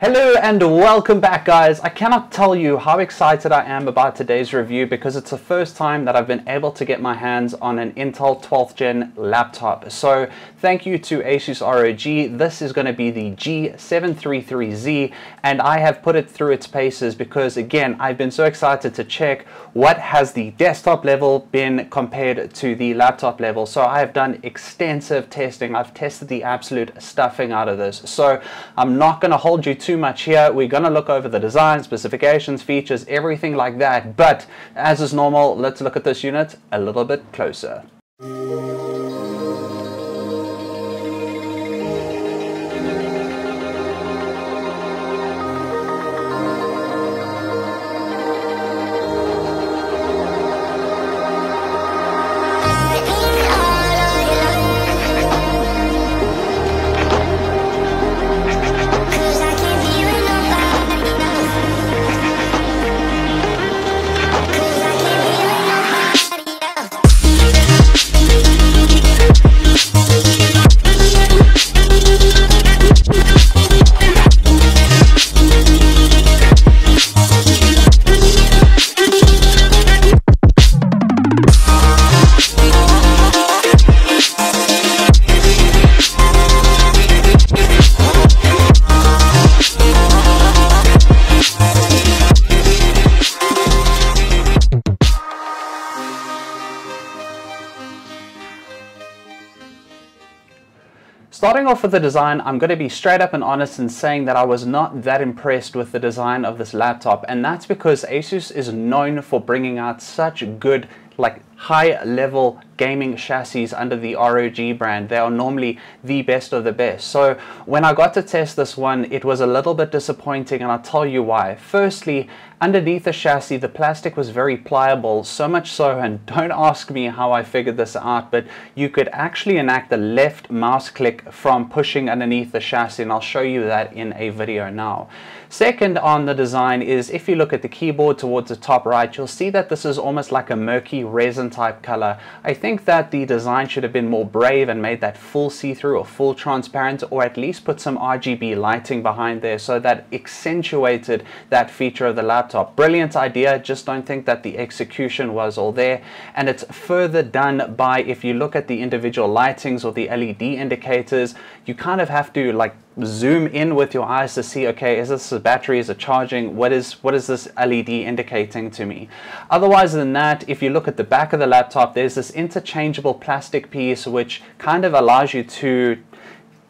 Hello and welcome back, guys. I cannot tell you how excited I am about today's review because it's the first time that I've been able to get my hands on an Intel 12th gen laptop. So thank you to ASUS ROG. This is going to be the G733Z, and I have put it through its paces because, again, I've been so excited to check what has the desktop level been compared to the laptop level. So I have done extensive testing. I've tested the absolute stuffing out of this. So I'm not going to hold you too much here. We're going to look over the design, specifications, features, everything like that. But as is normal, let's look at this unit a little bit closer. Starting off with the design, I'm going to be straight up and honest in saying that I was not that impressed with the design of this laptop, and that's because ASUS is known for bringing out such good, high-level gaming chassis under the ROG brand. They are normally the best of the best. So when I got to test this one, it was a little bit disappointing, and I'll tell you why. Firstly, underneath the chassis, the plastic was very pliable, so much so, and don't ask me how I figured this out, but you could actually enact the left mouse click from pushing underneath the chassis, and I'll show you that in a video now. Second on the design is, if you look at the keyboard towards the top right, you'll see that this is almost like a murky resin type color. I think that the design should have been more brave and made that full see-through or full transparent, or at least put some RGB lighting behind there so that accentuated that feature of the laptop. Brilliant idea, just don't think that the execution was all there. And it's further done by, if you look at the individual lightings or the LED indicators, you kind of have to zoom in with your eyes to see, okay, is this a battery, is it charging, what is this LED indicating to me? Otherwise than that, if you look at the back of the laptop, there's this interchangeable plastic piece which kind of allows you to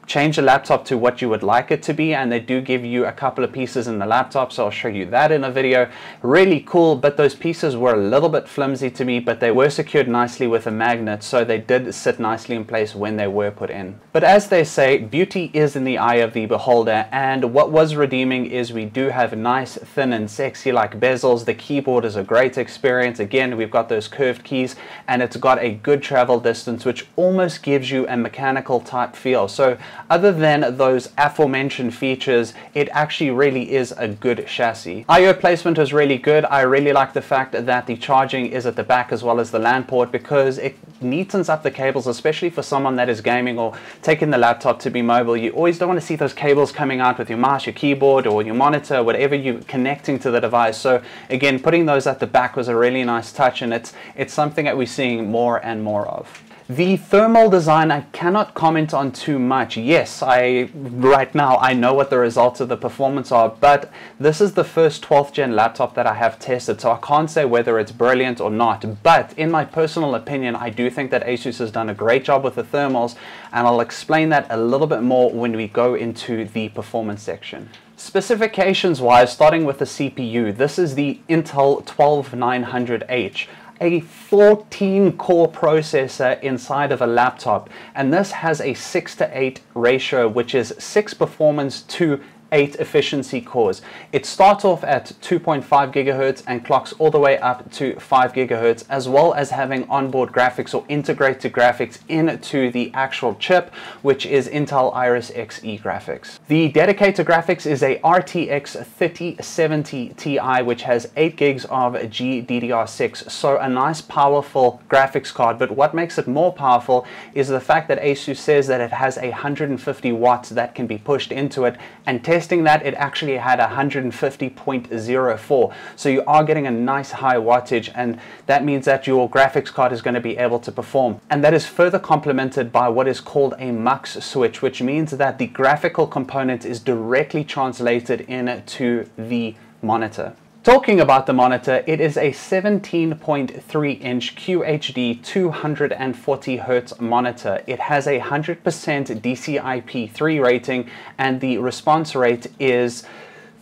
change the laptop to what you would like it to be, and they do give you a couple of pieces in the laptop, so I'll show you that in a video. Really cool, but those pieces were a little bit flimsy to me, but they were secured nicely with a magnet, so they did sit nicely in place when they were put in. But as they say, beauty is in the eye of the beholder, and what was redeeming is we do have nice, thin and sexy like bezels. The keyboard is a great experience. Again, we've got those curved keys, and it's got a good travel distance, which almost gives you a mechanical type feel. So other than those aforementioned features, it actually really is a good chassis. I/O placement is really good. I really like the fact that the charging is at the back as well as the LAN port, because it neatens up the cables, especially for someone that is gaming or taking the laptop to be mobile. You always don't want to see those cables coming out with your mouse, your keyboard, or your monitor, whatever you're connecting to the device. So again, putting those at the back was a really nice touch, and it's something that we're seeing more and more of. The thermal design I cannot comment on too much. Yes, right now I know what the results of the performance are, but this is the first 12th gen laptop that I have tested, so I can't say whether it's brilliant or not. But in my personal opinion, I do think that ASUS has done a great job with the thermals, and I'll explain that a little bit more when we go into the performance section. Specifications wise, starting with the CPU, this is the Intel 12900H. A 14-core processor inside of a laptop, and this has a 6:8 ratio, which is 6 performance to 8 efficiency cores. It starts off at 2.5 gigahertz and clocks all the way up to 5 gigahertz, as well as having onboard graphics or integrated graphics into the actual chip, which is Intel Iris Xe graphics. The dedicated graphics is a RTX 3070 Ti, which has 8 gigs of GDDR6, so a nice powerful graphics card. But what makes it more powerful is the fact that ASUS says that it has 150 watts that can be pushed into it, and testing testing that, it actually had 150.04. So you are getting a nice high wattage, and that means that your graphics card is going to be able to perform. And that is further complemented by what is called a mux switch, which means that the graphical component is directly translated into the monitor. Talking about the monitor, it is a 17.3-inch QHD 240Hz monitor. It has a 100% DCI-P3 rating, and the response rate is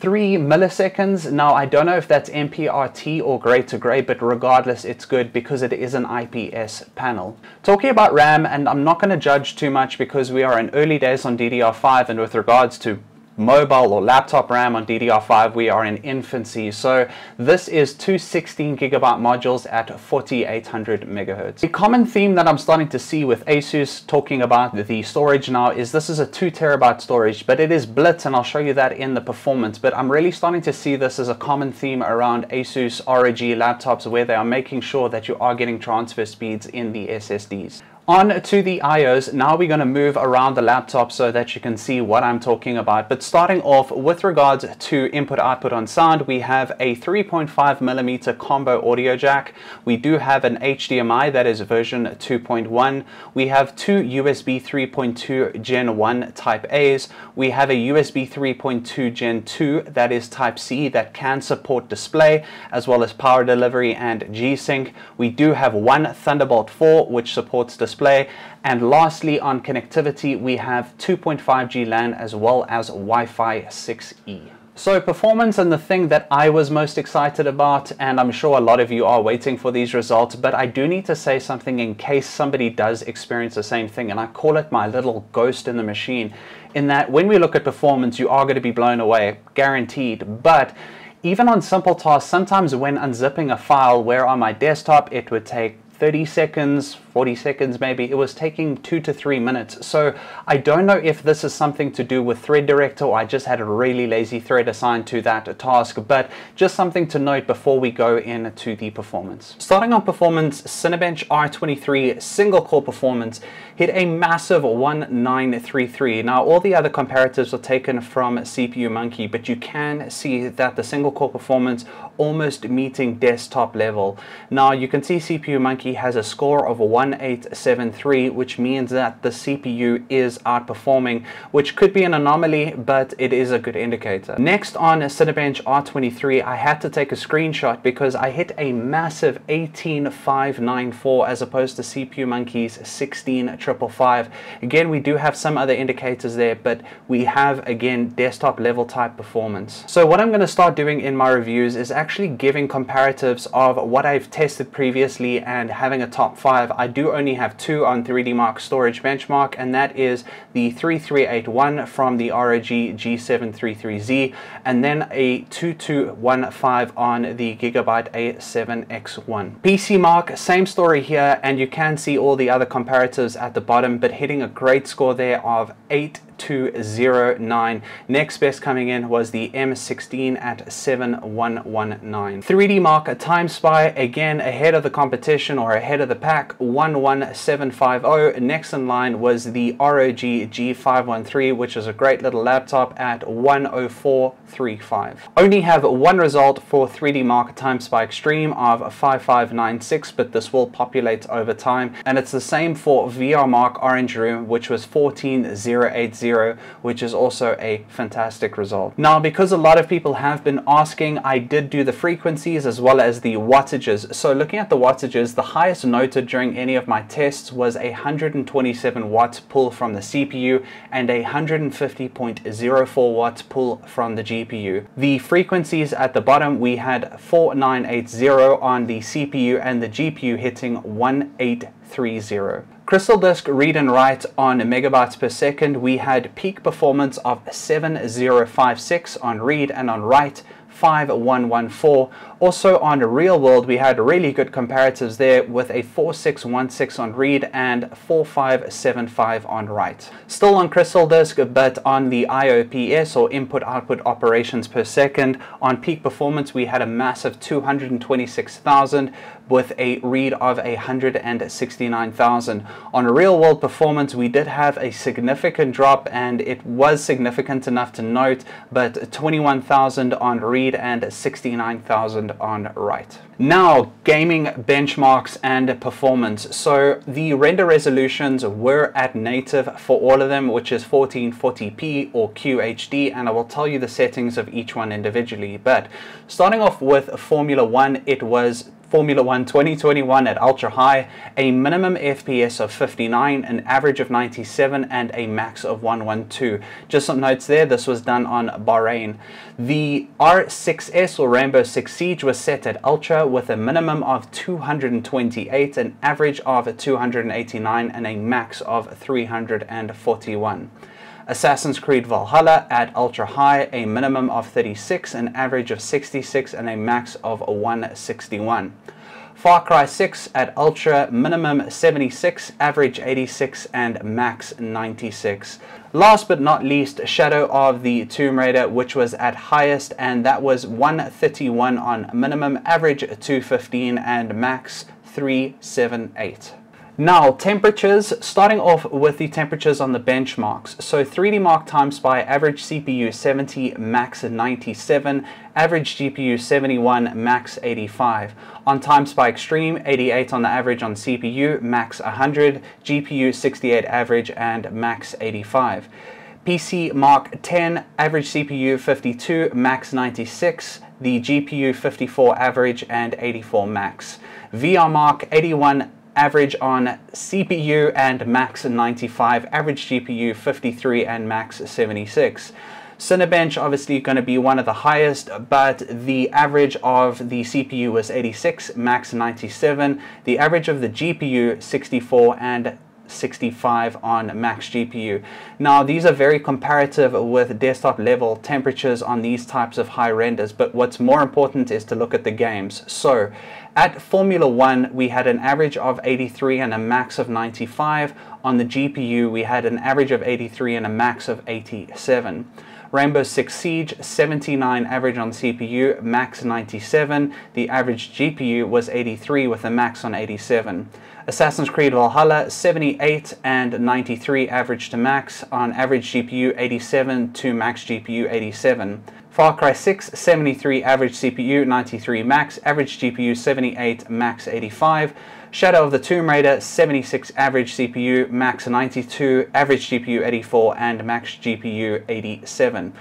3 milliseconds. Now, I don't know if that's MPRT or gray to gray, but regardless, it's good because it is an IPS panel. Talking about RAM, and I'm not going to judge too much because we are in early days on DDR5, and with regards to mobile or laptop RAM on DDR5, we are in infancy. So this is two 16GB modules at 4800 megahertz. A common theme that I'm starting to see with ASUS talking about the storage now is this is a 2TB storage, but it is Blitz, and I'll show you that in the performance. But I'm really starting to see this as a common theme around ASUS ROG laptops, where they are making sure that you are getting transfer speeds in the SSDs. On to the IOs. Now we're going to move around the laptop so that you can see what I'm talking about. But starting off with regards to input-output on sound, we have a 3.5mm combo audio jack. We do have an HDMI that is version 2.1. We have two USB 3.2 Gen 1 Type A's. We have a USB 3.2 Gen 2 that is Type C that can support display as well as power delivery and G-Sync. We do have one Thunderbolt 4 which supports display. And lastly, on connectivity, we have 2.5G LAN as well as Wi-Fi 6E. So performance, and the thing that I was most excited about, and I'm sure a lot of you are waiting for these results, but I do need to say something in case somebody does experience the same thing, and I call it my little ghost in the machine, in that when we look at performance, you are going to be blown away, guaranteed. But even on simple tasks, sometimes when unzipping a file, where on my desktop it would take 30 seconds, 40 seconds maybe, it was taking 2 to 3 minutes. So I don't know if this is something to do with Thread Director, or I just had a really lazy thread assigned to that task, but just something to note before we go into the performance. Starting on performance, Cinebench R23 single core performance hit a massive 1933. Now all the other comparatives are taken from CPU Monkey, but you can see that the single core performance almost meeting desktop level. Now you can see CPU Monkey has a score of 1873, which means that the CPU is outperforming, which could be an anomaly, but it is a good indicator. Next on Cinebench R23, I had to take a screenshot because I hit a massive 18594 as opposed to CPU Monkey's 16555. Again, we do have some other indicators there, but we have again desktop level type performance. So what I'm going to start doing in my reviews is actually giving comparatives of what I've tested previously and having a top 5. I do only have 2 on 3D Mark Storage Benchmark, and that is the 3381 from the ROG G733Z, and then a 2215 on the Gigabyte A7X1. PC Mark, same story here, and you can see all the other comparatives at the bottom, but hitting a great score there of 8209. Next best coming in was the M16 at 7119. 3D Mark TimeSpy, again ahead of the competition or ahead of the pack, 11750. Next in line was the ROG G513, which is a great little laptop, at 10435. Only have one result for 3D Mark TimeSpy Extreme of 5596, but this will populate over time, and it's the same for VR Mark Orange Room, which was 14080, which is also a fantastic result. Now, because a lot of people have been asking, I did do the frequencies as well as the wattages. So looking at the wattages, the highest noted during any of my tests was a 127 watt pull from the CPU and a 150.04 watt pull from the GPU. The frequencies at the bottom, we had 4980 on the CPU and the GPU hitting 1830. Crystal Disk read and write on megabytes per second, we had peak performance of 7056 on read, and on write 5114. Also on real world, we had really good comparatives there with a 4616 on read and 4575 on write. Still on Crystal Disk, but on the IOPS or input output operations per second, on peak performance we had a massive 226,000, with a read of 169,000. On real world performance, we did have a significant drop, and it was significant enough to note, but 21,000 on read and 69,000 on write. Now, gaming benchmarks and performance. So the render resolutions were at native for all of them, which is 1440p or QHD, and I will tell you the settings of each one individually. But starting off with Formula 1, it was Formula 1 2021 at ultra high, a minimum FPS of 59, an average of 97, and a max of 112. Just some notes there, this was done on Bahrain. The R6S or Rainbow Six Siege was set at ultra with a minimum of 228, an average of 289, and a max of 341. Assassin's Creed Valhalla at ultra high, a minimum of 36, an average of 66, and a max of 161. Far Cry 6 at ultra, minimum 76, average 86, and max 96. Last but not least, Shadow of the Tomb Raider, which was at highest, and that was 131 on minimum, average 215, and max 378. Now, temperatures, starting off with the temperatures on the benchmarks. So 3D Mark Time Spy, average CPU 70, max 97, average GPU 71, max 85. On Time Spy Extreme, 88 on the average on CPU, max 100, GPU 68 average, and max 85. PC Mark 10, average CPU 52, max 96, the GPU 54 average, and 84 max. VR Mark 81, average on CPU and max 95, average GPU 53 and max 76. Cinebench obviously going to be one of the highest, but the average of the CPU was 86, max 97, the average of the GPU 64 and 65 on max GPU. Now, these are very comparative with desktop level temperatures on these types of high renders, but what's more important is to look at the games. So at Formula 1, we had an average of 83 and a max of 95. On the GPU, we had an average of 83 and a max of 87. Rainbow Six Siege, 79 average on CPU, max 97. The average GPU was 83 with a max on 87. Assassin's Creed Valhalla, 78 and 93 average to max, on average GPU 87 to max GPU 87. Far Cry 6, 73 average CPU, 93 max, average GPU 78, max 85. Shadow of the Tomb Raider, 76 average CPU, max 92, average GPU 84, and max GPU 87.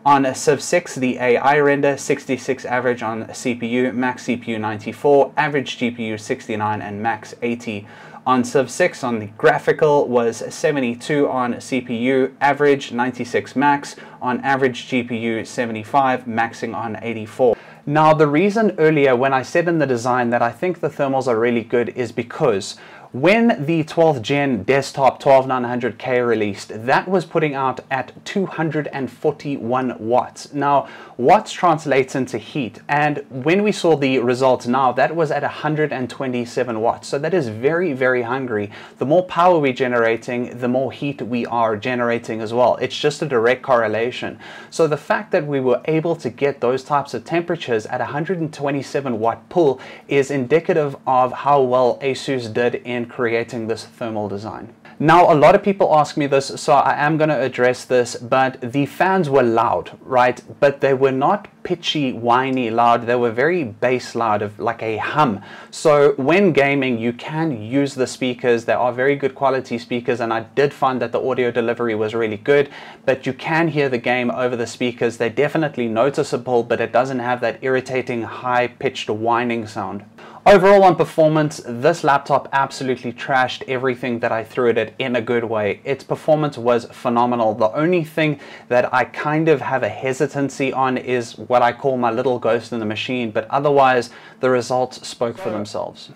On Civ 6, the AI render, 66 average on CPU, max CPU 94, average GPU 69, and max 80. On Civ 6, on the graphical, was 72 on CPU, average 96 max, on average GPU 75, maxing on 84. Now, the reason earlier when I said in the design that I think the thermals are really good is because when the 12th gen desktop 12900K released, that was putting out at 241 watts. Now, watts translates into heat, and when we saw the results now, that was at 127 watts. So that is very, very hungry. The more power we're generating, the more heat we are generating as well. It's just a direct correlation. So the fact that we were able to get those types of temperatures at 127 watt pull is indicative of how well ASUS did in creating this thermal design. Now, a lot of people ask me this, so I am going to address this, but the fans were loud, right? But they were not pitchy, whiny loud. They were very bass loud, of like a hum. So when gaming, you can use the speakers. They are very good quality speakers, and I did find that the audio delivery was really good, but you can hear the game over the speakers. They're definitely noticeable, but it doesn't have that irritating, high-pitched whining sound. Overall, on performance, this laptop absolutely trashed everything that I threw at it in a good way. Its performance was phenomenal. The only thing that I kind of have a hesitancy on is what I call my little ghost in the machine, but otherwise the results spoke for themselves.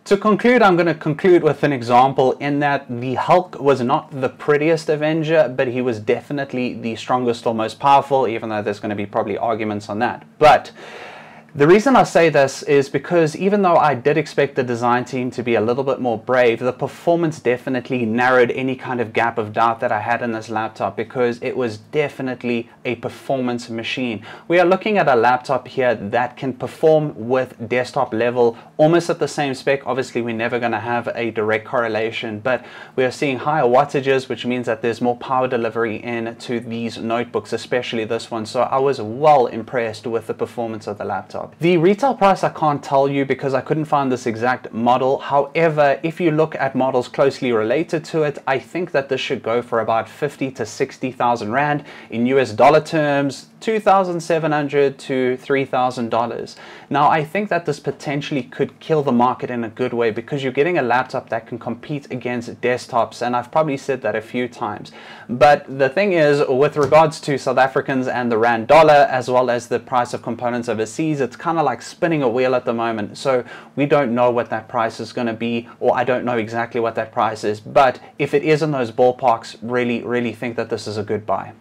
To conclude, I'm going to conclude with an example in that the Hulk was not the prettiest Avenger, but he was definitely the strongest or most powerful, even though there's going to be probably arguments on that. But The reason I say this is because even though I did expect the design team to be a little bit more brave, the performance definitely narrowed any kind of gap of doubt that I had in this laptop, because it was definitely a performance machine. We are looking at a laptop here that can perform with desktop level almost at the same spec. Obviously we're never going to have a direct correlation, but we are seeing higher wattages, which means that there's more power delivery into these notebooks, especially this one. So I was well impressed with the performance of the laptop. The retail price I can't tell you because I couldn't find this exact model. However, if you look at models closely related to it, I think that this should go for about 50 to 60,000 Rand. In US dollar terms, $2,700 to $3,000. Now, I think that this potentially could kill the market in a good way, because you're getting a laptop that can compete against desktops, and I've probably said that a few times. But the thing is, with regards to South Africans and the Rand dollar, as well as the price of components overseas, it's kind of like spinning a wheel at the moment. So we don't know what that price is going to be, or I don't know exactly what that price is. But if it is in those ballparks, really think that this is a good buy.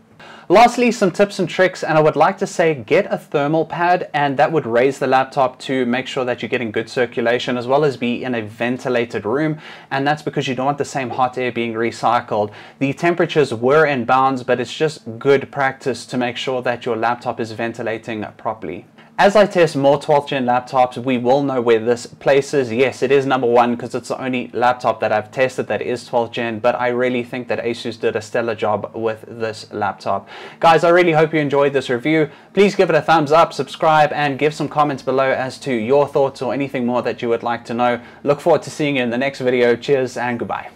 Lastly, some tips and tricks, and I would like to say get a thermal pad, and that would raise the laptop to make sure that you're getting good circulation, as well as be in a ventilated room, and that's because you don't want the same hot air being recycled. The temperatures were in bounds, but it's just good practice to make sure that your laptop is ventilating properly. As I test more 12th gen laptops, we will know where this places. Yes, it is number one because it's the only laptop that I've tested that is 12th gen, but I really think that ASUS did a stellar job with this laptop. Guys, I really hope you enjoyed this review. Please give it a thumbs up, subscribe, and give some comments below as to your thoughts or anything more that you would like to know. Look forward to seeing you in the next video. Cheers and goodbye.